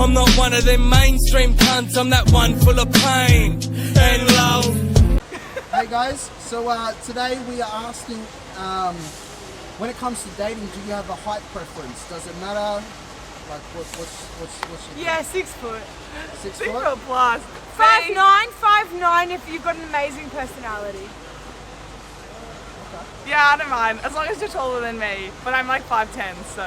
I'm not one of them mainstream cunts, I'm that one full of pain and love. Hey guys, so today we are asking, when it comes to dating, do you have a height preference? Does it matter? Like, what's your... Yeah, 6 foot. 6 6 foot? foot plus. 5'9", if you've got an amazing personality. Okay. Yeah, I don't mind, as long as you're taller than me. But I'm like 5'10", so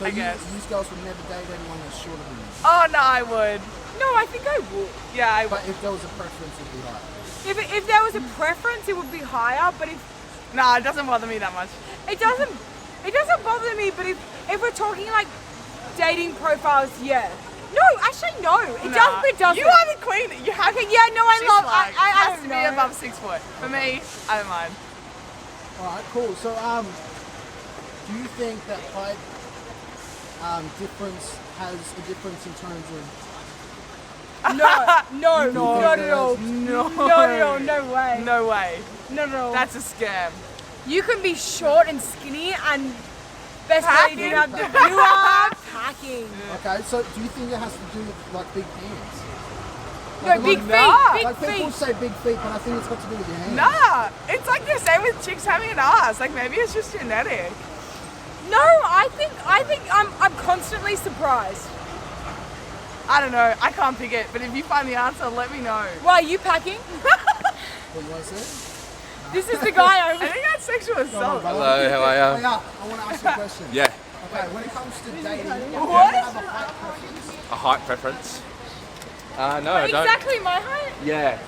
I guess. These girls would never date anyone that's shorter than you? Oh, no, I would. No, I think I would. Yeah, I would. But if there was a preference, it would be higher? If there was a preference, it would be higher, but if... No, it doesn't bother me that much. It doesn't bother me, but if we're talking like dating profiles, yeah. No, actually no. It doesn't. You are the queen. You have Okay, yeah, no, I has to don't be know. above 6 foot. For me, I don't mind. Alright, cool. So, do you think that height difference has a difference in terms of... No, not at all. No way. No way. No. That's a scam. You can be short and skinny and best Packing. way you have you are packing. Okay, so do you think it has to do with like big hands? No, big feet. Like Big people feet. say big feet, but I think it's got to do with your hands. Nah, it's like the same with chicks having an ass. Like maybe it's just genetic. No, I think I'm constantly surprised. I don't know. I can't pick it. But if you find the answer, let me know. Why are you packing? What was it? This is the guy I think that's sexual assault. Hello, how are you? Yeah, I want to ask you a question. Yeah, Okay, when it comes to dating, do you What? have a height preference? a height preference. No, I don't. Exactly my height. Yeah,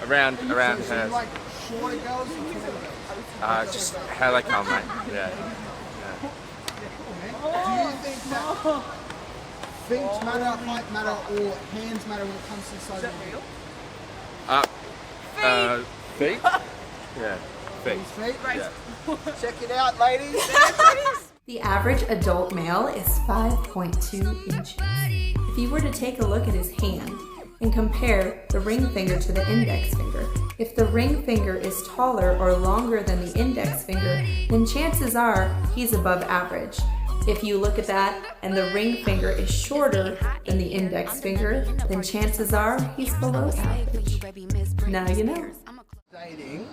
around So you hers. like shorter girls or taller girls? Just how they come, mate. Yeah. Do you think that feet matter, height matter, or hands matter when it comes to size of the Feet? Yeah, feet. feet? Yeah. Check it out, ladies. The average adult male is 5.2 inches. If you were to take a look at his hand and compare the ring finger to the index finger, if the ring finger is taller or longer than the index finger, then chances are he's above average. If you look at that and the ring finger is shorter than the index finger, then chances are he's below average. Now you know. Dating,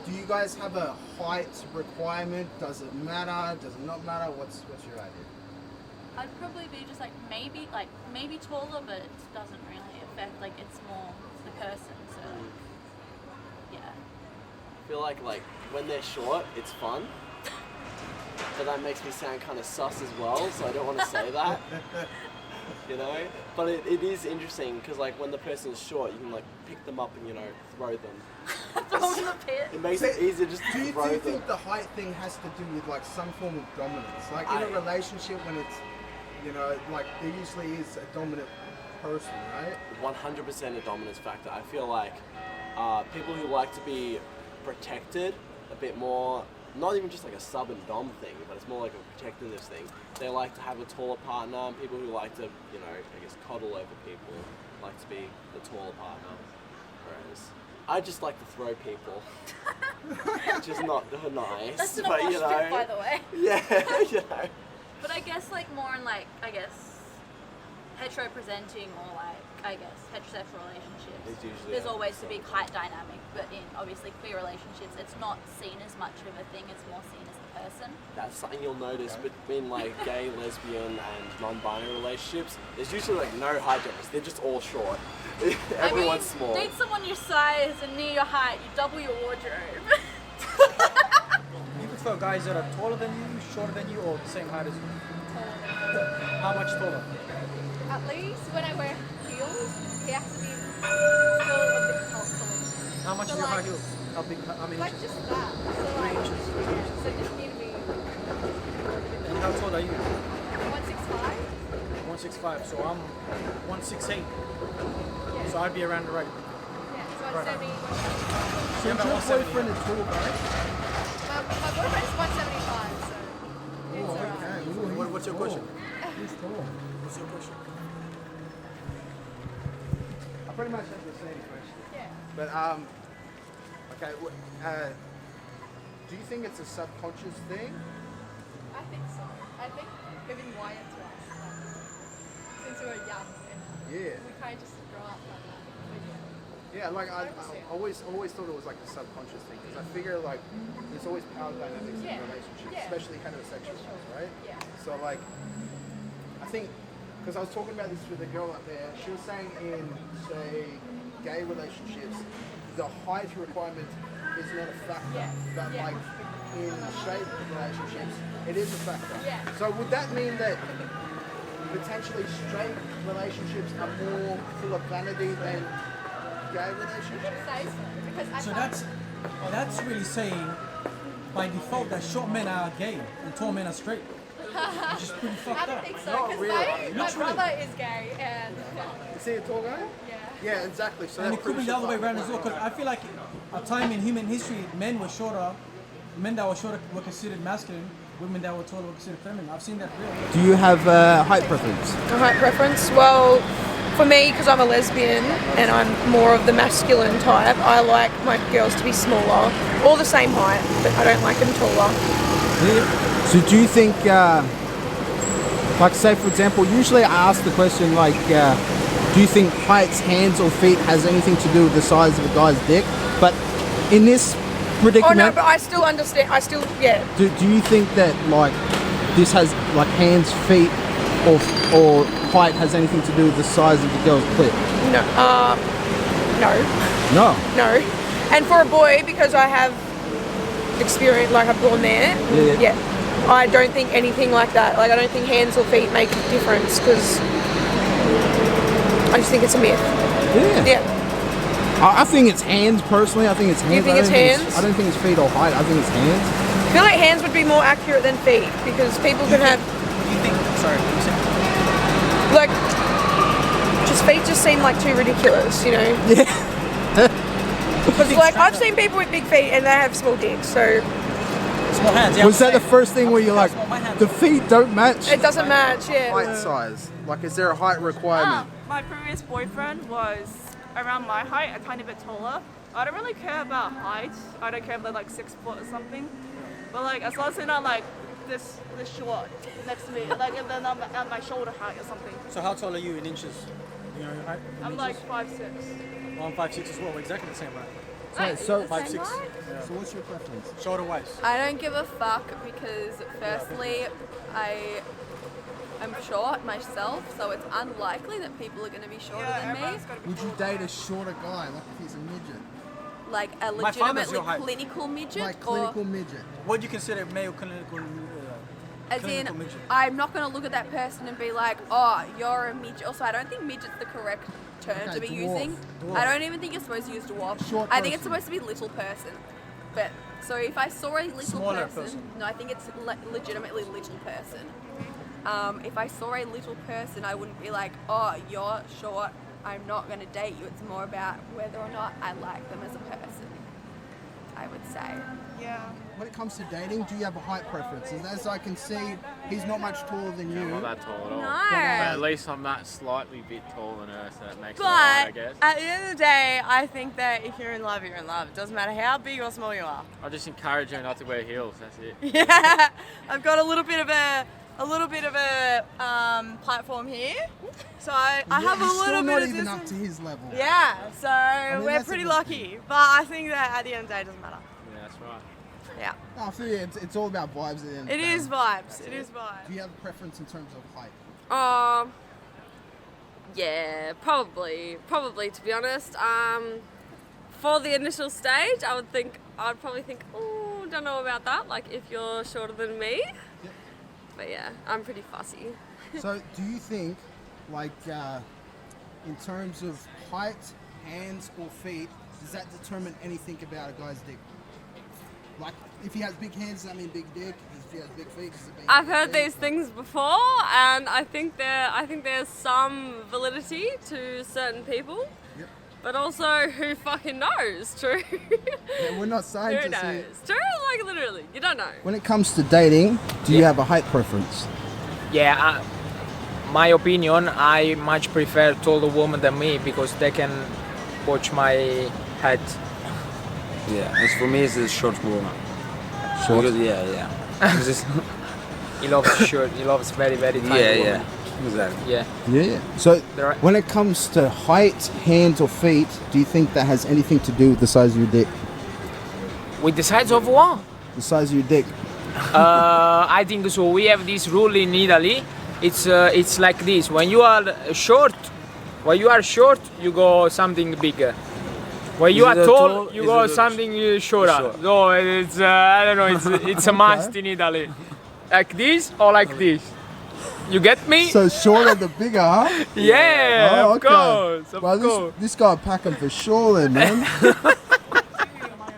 do you guys have a height requirement? Does it matter? Does it not matter? What's your idea? I'd probably be just like maybe taller, but it doesn't really affect. Like it's more the person. So yeah. I feel like when they're short, it's fun. But that makes me sound kind of sus as well, so I don't want to say that. You know? But it is interesting because like when the person's short, you can like pick them up and throw them. Throw them in the pit. It makes it easier just to Do you throw them. think the height thing has to do with like some form of dominance? Like in a relationship when it's, like there usually is a dominant person, right? 100% a dominance factor. I feel like people who like to be protected a bit more, not even just like a sub and dom thing, but it's more like a protectiveness thing. They like to have a taller partner. People who like to, I guess coddle over people like to be the taller partner. Whereas I just like to throw people, which is not nice. That's not but wash fit, by the way. Yeah, But I guess like more in hetero presenting or heterosexual relationships. It's usually There's always to be height dynamic, but in obviously queer relationships, it's not seen as much of a thing. It's more seen as the person. That's something you'll notice between like gay, lesbian, and non-binary relationships. There's usually like no height difference. They're just all short. Everyone's small. Date someone your size and near your height. You double your wardrobe. You prefer guys that are taller than you, shorter than you, or the same height as you? How much taller? At least when I wear heels, he has to be still a bit taller. How much So is your high like- heels? How many Like inches? just that. So like, inches. yeah, so just need to be And how tall are you? 165. 165. So I'm 168. Yeah. So I'd be around the right. Yeah, so Right. 170. So Yeah, is about your 170. boyfriend a tall guy? My boyfriend's 175, so it's alright. What's your question? He's tall. What's your question? I pretty much have the same question. Yeah. But okay. Do you think it's a subconscious thing? I think so. I think we've been wired to us since we were young. And Yeah. we kind of just grow up like that. But Yeah, like I always thought it was like a subconscious thing because I figure like there's always power dynamics in relationships, especially heterosexual ones, right? Yeah. So like, I think because I was talking about this with a girl up there, she was saying in say gay relationships, the height requirement is not a factor, but like in straight relationships, it is a factor. Yeah. So would that mean that potentially straight relationships are more full of vanity than gay relationships? say so, because I So find that's really saying by default that short men are gay and tall men are straight. Which is pretty I fucked don't up. think so, Not because really. my brother is gay, and Is he a tall guy? yeah. Yeah, exactly. So And that it could be proves the other way it's around like- as well, because I feel like a time in human history, men that were shorter were considered masculine, women that were taller were considered feminine. I've seen that real. Do you have a height preference? A height preference? Well, for me, because I'm a lesbian and I'm more of the masculine type, I like my girls to be smaller, or the same height, but I don't like them taller. So do you think, like say for example, usually I ask the question like, do you think height, hands or feet has anything to do with the size of a guy's dick? But in this Oh predicament, no, but I still understand, yeah. do you think that like this has like hands, feet or height has anything to do with the size of the girl's clit? No, no. No. No. And for a boy, because I have experience, like I've gone there, Yeah. I don't think anything like that. Like I don't think hands or feet make a difference because I just think it's a myth. Yeah. I think it's hands personally. I think it's hands. You think it's hands? I don't think it's feet or height. I think it's hands. I feel like hands would be more accurate than feet because people can have You think? Sorry. What you saying? like just feet just seem like too ridiculous, you know? Because like I've seen people with big feet and they have small dicks, so Small hands. Yeah, Was that the first thing where you're like, my hands. the feet don't match? it doesn't match. Yeah. Height size. Like, is there a height requirement? My previous boyfriend was around my height, a tiny bit taller. I don't really care about height. I don't care if they're like 6 foot or something. But like as long as they're not like this short next to me, like if they're not at my shoulder height or something. So how tall are you in inches? You know your height? in I'm inches? like 5'6". Well, I'm 5'6" as well. We're exactly the same height. So 5'6". So what's your preference? Shorter wise. I don't give a fuck because firstly, I'm short myself, so it's unlikely that people are going to be shorter than me. Would you date a shorter guy, like if he's a midget? Like a My father's legitimately your height. clinical midget, Like clinical or midget. What do you consider male clinical? as in, clinical midget? I'm not going to look at that person and be like, oh, you're a midget. Also, I don't think midget's the correct term Okay, to be dwarf. using. Dwarf. I don't even think you're supposed to use dwarf. Short I think it's person. supposed to be little person. But so if I saw a little Smaller person, person. no, I think it's legitimately little person. If I saw a little person, I wouldn't be like, oh, you're short, I'm not going to date you. It's more about whether or not I like them as a person, I would say. Yeah. When it comes to dating, do you have a height preference? As I can see, he's not much taller than you. Not that tall at all. No. But at least I'm that slightly bit taller than her, so that makes it alright, I But guess. at the end of the day, I think that if you're in love, you're in love. It doesn't matter how big or small you are. I just encourage her not to wear heels. That's it. Yeah, I've got a little bit of a platform here, so I have a He's little still bit not of even distance. up to his level. Yeah, so mean, we're that's a pretty good lucky. But I think that at the end of the day, it doesn't matter. Yeah, that's right. Yeah, No, I feel you, it's all about vibes at the end of the it day. is vibes. It is vibes. Do you have a preference in terms of height? Yeah, probably to be honest. For the initial stage, I'd probably think, oh, don't know about that. Like if you're shorter than me. Yep. But yeah, I'm pretty fussy. So, do you think, like, in terms of height, hands, or feet, does that determine anything about a guy's dick? Like, if he has big hands, does that mean big dick? If he has big feet, does it mean I've big heard dick? these things before, and I think there's some validity to certain people. Yep. But also, who fucking knows? True. Yeah, we're not Who scientists knows? here. True, like literally, you don't know. When it comes to dating, do you have a height preference? Yeah, my opinion, I much prefer taller woman than me because they can watch my head. Yeah, as for me, it's a short woman. Short? Because, yeah. He loves short. He loves very very tiny woman. Exactly. Yeah. Yeah. So There are- when it comes to height, hands, or feet, do you think that has anything to do with the size of your dick? With the size of what? The size of your dick. I think so. We have this rule in Italy. It's like this. When you are short, you go something bigger. When you Is are it a tall, tall- you is go it a something shorter. short? No, it's I don't know. It's a must in Italy. Like this or like this. You get me? So shorter the bigger, huh? Yeah, Oh, of course, of well, course. this guy packing for sure then, man.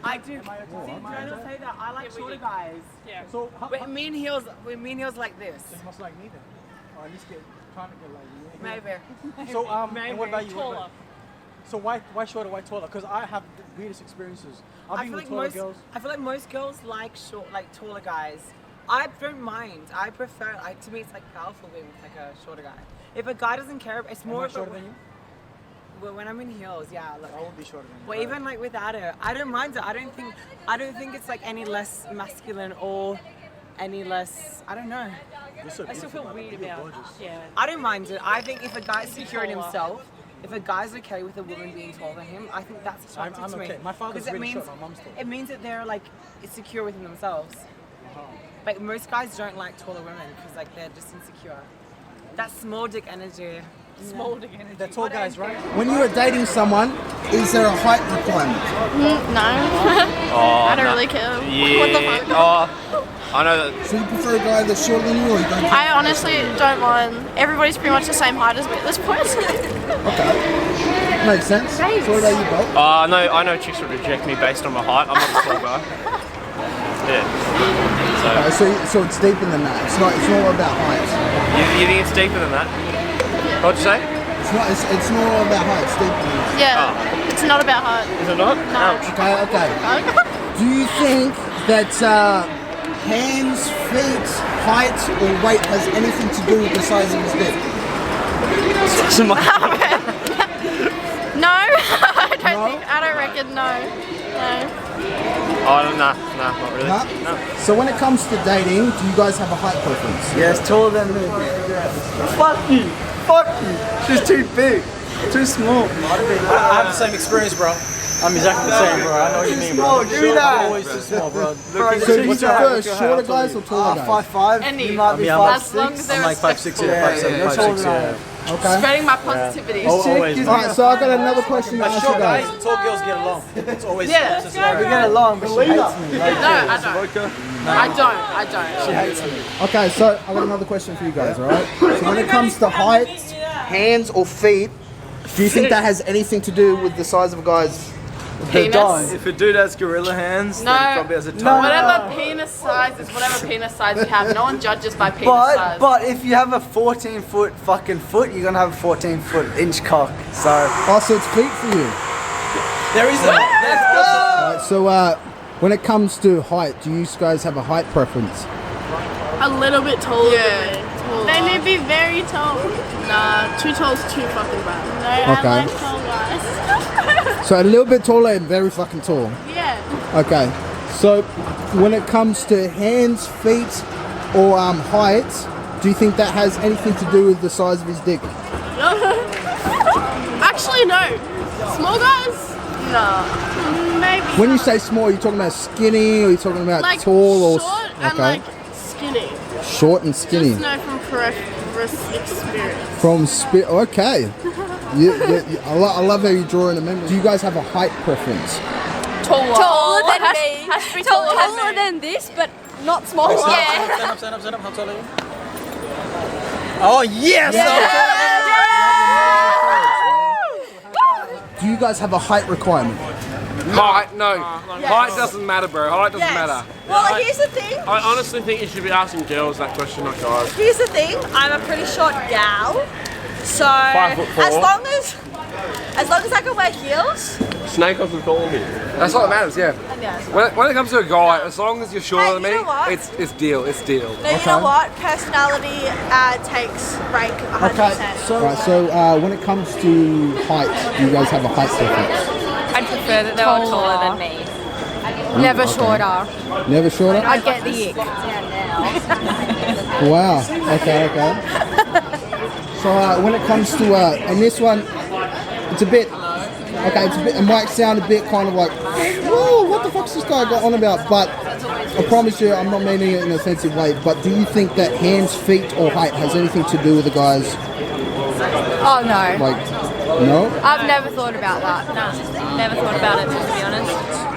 I do. Did Jonah say that? I like shorter guys. Yeah. So With mean heels like this. It must like me then. Or at least trying to get like you. Maybe. So and Maybe. what about you? What Taller. about- So why shorter? Why taller? Because I have the weirdest experiences. I've I been feel with like taller most. girls. I feel like most girls like taller guys. I don't mind. I prefer. To me, it's like powerful being with like a shorter guy. If a guy doesn't care, it's more Am I of shorter a. than you? Well, when I'm in heels, yeah. Look. I won't be shorter than you. Well, even like without it, I don't mind it. I don't think it's like any less masculine or any less. I don't know. You're so I still feel beautiful, weird you're about. gorgeous. Yeah. I don't mind it. I think if a guy's secure in himself, if a guy's okay with a woman being taller than him, I think that's attractive I'm to me. okay. My father's 'Cause it really means, short, my mom's tall. It means that they're like secure within themselves. Like most guys don't like taller women because like they're just insecure. That small dick energy. Small dick energy. They're tall guys, right? When you are dating someone, is there a height requirement? No. I don't really care. What the fuck? Oh, I know that. So you prefer a guy that's shorter than you, or you don't care? I honestly don't mind. Everybody's pretty much the same height as me at this point. Okay. Makes sense. So what about you, Bob? I know chicks would reject me based on my height. I'm not a tall guy. Yeah. Okay, so it's deeper than that. It's not all about height. You think it's deeper than that? What'd you say? It's not all about height. It's deeper than that. Yeah, it's not about height. Is it not? No. Okay. Do you think that hands, feet, height, or weight has anything to do with the size of his dick? No, I don't reckon. No. Oh, no, not really. No? So when it comes to dating, do you guys have a height preference? Yes, taller than me. Fuck you. She's too big. Too small. I have the same experience, bro. I'm exactly the same, bro. I know what you mean, bro. Give me that. I'm always too small, bro. So you prefer shorter guys or taller guys? 5'5". Any. You might be I'm 5'6". As long as I'm they're like 5'6", yeah, 5'7", You're taller 5'6", than I yeah. am. Okay. Spreading my positivity. Always. Alright, so I got another question to ask you Short guys. guys and tall girls get along. It's always Yeah. it's We get along, but she hates me. Like, No, I don't. she hates me. Okay, so I got another question for you guys, alright? So when it comes to height, hands, or feet, do you think that has anything to do with the size of a guy's Penis. If a dude has gorilla hands, No. then he probably has a tiny. Whatever penis size is whatever penis size you have. No one judges by penis size. But if you have a 14-foot fucking foot, you're gonna have a 14-foot inch cock. So so it's feet for you. There is that. Alright, so when it comes to height, do you guys have a height preference? A little bit taller than me. They need to be very tall. Nah, too tall is too fucking bad. No, Okay. I like tall guys. So a little bit taller and very fucking tall. Yeah. Okay. So when it comes to hands, feet, or height, do you think that has anything to do with the size of his dick? Actually, no. Small guys? No. Maybe. When you say small, are you talking about skinny, or are you talking about like tall, or short and like skinny. short and skinny? Just know from previous experience. From spit. Okay. I love how you draw in a memory. Do you guys have a height preference? Taller than Has- me. has to be taller than me. this, but not smaller. Yeah. Stand up. How tall are you? Oh yes! Do you guys have a height requirement? Height, no. Height doesn't matter, bro. Height doesn't matter. Well, here's the thing. I honestly think you should be asking girls that question, not guys. Here's the thing. I'm a pretty short gal, so 5'4". as long as I can wear heels. Snake doesn't call me. That's all that matters, yeah. When it comes to a guy, as long as you're shorter than me, you know what? it's deal. It's deal. No, you know what? Personality takes rank 100%. So when it comes to height, do you guys have a height preference? I'd prefer that they were taller than me. Never Okay. shorter. Never shorter? I get the ick. Wow. Okay. So when it comes to, and this one, it's a bit, okay, it might sound a bit kind of like, whoa, what the fuck's this guy got on about? But I promise you, I'm not meaning it in an offensive way, but do you think that hands, feet, or height has anything to do with the guys? Oh no. Like, no? I've never thought about that. No, never thought about it, to be honest.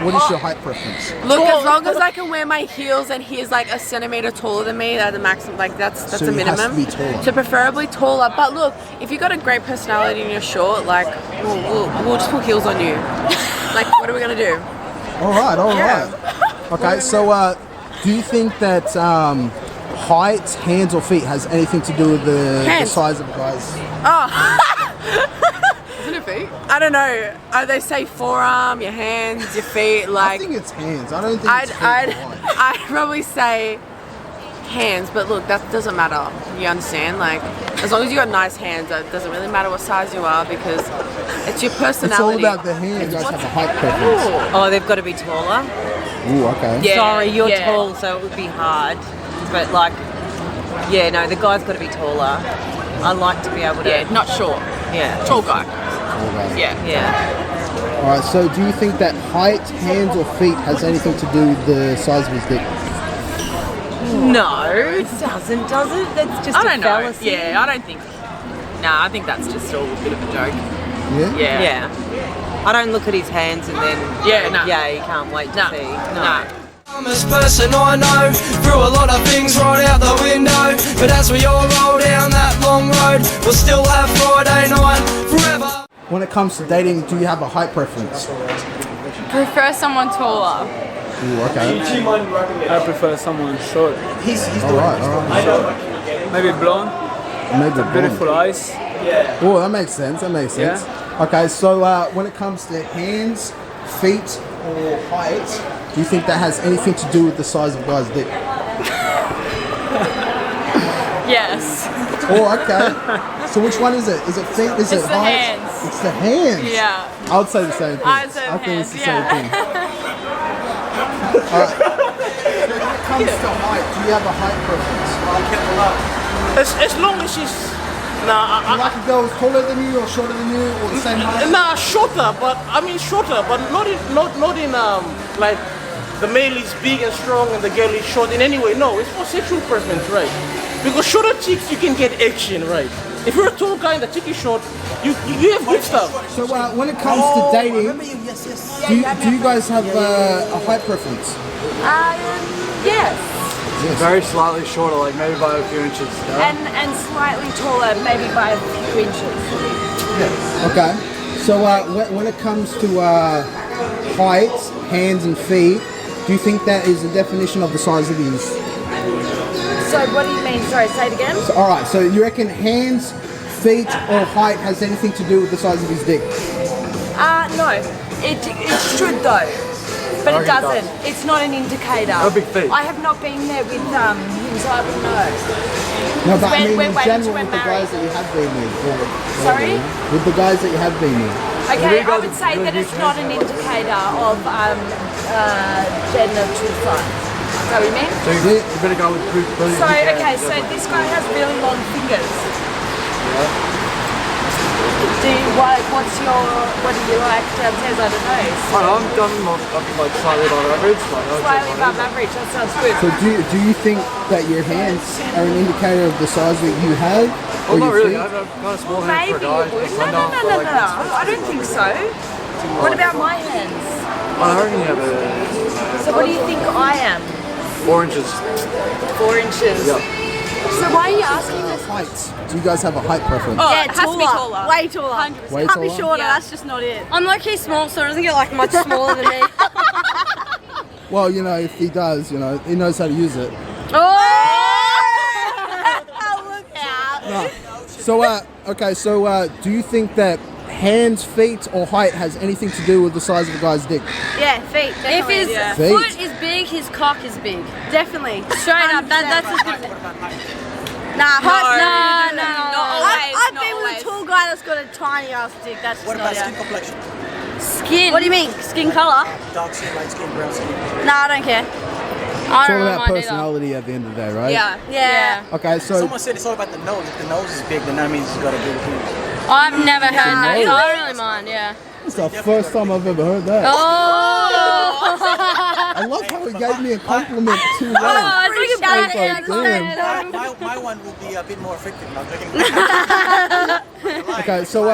What is your height preference? Look, as long as I can wear my heels and he's like a centimeter taller than me, that's the maximum. Like that's So a he minimum. has to be taller. So preferably taller. But look, if you got a great personality and you're short, like we'll just put heels on you. Like, what are we gonna do? All right. Okay, so do you think that height, hands, or feet has anything to do with the size of the guys? Oh. Isn't it feet? I don't know. They say forearm, your hands, your feet. Like I think it's hands. I don't think it's feet. I'd probably say hands, but look, that doesn't matter. You understand? Like, as long as you got nice hands, it doesn't really matter what size you are because it's your personality. It's all about the hands. You guys have a height preference. Oh, they've got to be taller. Ooh, okay. Yeah, sorry, you're tall, so it would be hard. But like, yeah, no, the guy's got to be taller. I like to be able to. Yeah, not short. Yeah. Tall guy. Yeah. Yeah. All right. So, do you think that height, hands, or feet has anything to do with the size of his dick? No, it doesn't, does it? That's just I a don't know. fallacy. Yeah, I don't think. Nah, I think that's just all a bit of a joke. Yeah? Yeah. I don't look at his hands and then yeah, you can't wait to see. No. Dumbest person I know, threw a lot of things right out the window. But as we all roll down that long road, we'll still have Friday night forever. When it comes to dating, do you have a height preference? Prefer someone taller. Ooh, okay. I prefer someone short. All right. Maybe blonde. Maybe Beautiful eyes. Oh, that makes sense. Okay, so when it comes to hands, feet, or height, do you think that has anything to do with the size of a guy's dick? Yes. Oh, okay. So which one is it? Is it feet? Is it It's the height? hands. It's the hands. Yeah. I would say the same thing. I'd say I think it's the same hands, thing. Alright. When it comes to height, do you have a height preference? As long as she's Do you like a girl who's taller than you or shorter than you or the same height? nah shorter, but not in like the male is big and strong and the girl is short in any way. No, it's for sexual preference, right? Because shorter chicks you can get action, right? If you're a tall guy and the chick is short, you have good stuff. So when it comes to dating, do you guys have a height preference? Yes. Very slightly shorter, like maybe by a few inches. And slightly taller, maybe by a few inches. Okay. So when it comes to height, hands and feet, do you think that is a definition of the size of his? So what do you mean? Sorry, say it again. So, all right. So you reckon hands, feet, or height has anything to do with the size of his dick? No. It should though. But it doesn't. It's not an indicator. No big feet. I have not been there with him, so I wouldn't know. No, but I mean we're in waiting general till with we're the guys that you have been with. Sorry? With the guys that you have been with. Okay, I would say that it's not an indicator of gender true size. Is that what you mean? So you better go with brilliant. So, okay, so this guy has really long fingers. What do you like downstairs? I don't know. I'm like slightly above average. Slightly above average, that sounds good. So do you think that your hands are an indicator of the size that you have? Well, not really. Feet? I have a kind of small hands Maybe for a guy. it would. No. I don't think so. What about my hands? I reckon you have So what do you think I am? 4 inches. 4 inches. Yep. So why are you asking this? Height. Do you guys have a height preference? Oh, yeah, it has to be taller. Way taller. 100%. Way Can't be taller? shorter, that's just not it. I'm low-key small, so it doesn't get like much smaller than me. Well, if he does, he knows how to use it. Oh, look out. No. So, do you think that hands, feet, or height has anything to do with the size of a guy's dick? Yeah, feet. If Definitely. his Feet. foot is big, his cock is big. Definitely. Straight up, that's as good. Nah, No, I've been with a tall guy that's got a tiny ass dick. That's just What not about it. skin complexion? Skin? What do you mean? Skin color? Dark skin, light skin, brown skin. Nah, I don't care. It's all about personality at the end of the day, right? Yeah. Okay, so Someone said it's all about the nose. If the nose is big, then that means it's got to do with you. I've never heard that. nose. So I don't really mind. Yeah. it's the first time I've ever heard that. Oh. I love how he gave me a compliment too well. Oh, it's like a Damn. My one will be a bit more effective. I'm joking. Okay, so